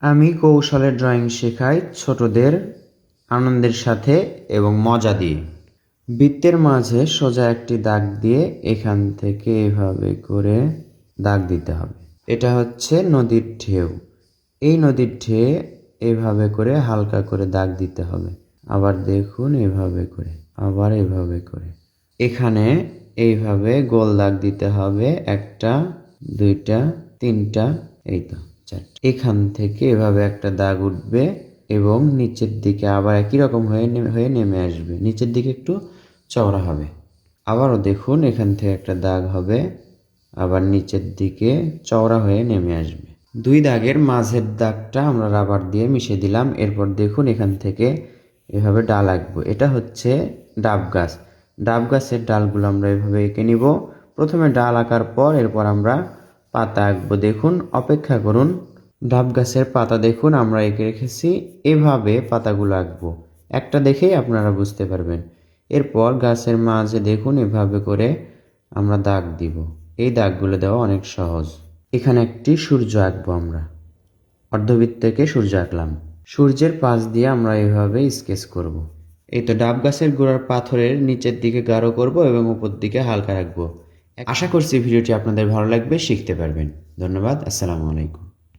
আমি কৌশলে ড্রয়িং শেখাই ছোটদের আনন্দের সাথে এবং মজা দিয়ে। বৃত্তের মাঝে সোজা একটি দাগ দিয়ে এখান থেকে এভাবে করে দাগ দিতে হবে। এটা হচ্ছে নদীর ঢেউ। এই নদীর ঢেউ এভাবে করে হালকা করে দাগ দিতে হবে। আবার দেখুন এভাবে করে, আবার এভাবে করে। এখানে এইভাবে গোল দাগ দিতে হবে, 1টা 2টা 3টা, এই তো 4টা। এখান থেকে এভাবে একটা দাগ উঠবে এবং নিচের দিকে আবার একই রকম হয়ে নেমে আসবে, নিচের দিকে একটু চওড়া হবে। আবারও দেখুন এখান থেকে একটা দাগ হবে, আবার নিচের দিকে চওড়া হয়ে নেমে আসবে। 2 দাগের মাঝের দাগটা আমরা রাবার দিয়ে মিশিয়ে দিলাম। এরপর দেখুন এখান থেকে এভাবে ডাল আঁকবো। এটা হচ্ছে ডাব গাছ। ডাব গাছের ডালগুলো আমরা এভাবে এঁকে নিব। প্রথমে ডাল আঁকার পর এরপর আমরা পাতা আঁকবো। দেখুন, অপেক্ষা করুন। ডাব গাছের পাতা দেখুন আমরা এঁকে রেখেছি। এভাবে পাতাগুলো আঁকবো, একটা দেখেই আপনারা বুঝতে পারবেন। এরপর গাছের মাঝে দেখুন এভাবে করে আমরা দাগ দিব। এই দাগগুলো দেওয়া অনেক সহজ। এখানে একটি সূর্য আঁকবো আমরা। অর্ধবৃত্তকে সূর্য আঁকলাম। সূর্যের পাশ দিয়ে আমরা এভাবে স্কেচ করব। এই তো ডাব গাছের গোড়ার পাথরের নিচের দিকে গাঢ় করব এবং উপর দিকে হালকা রাখবো। আশা করছি ভিডিওটি আপনাদের ভালো লাগবে, শিখতে পারবেন। ধন্যবাদ। আসসালামু আলাইকুম।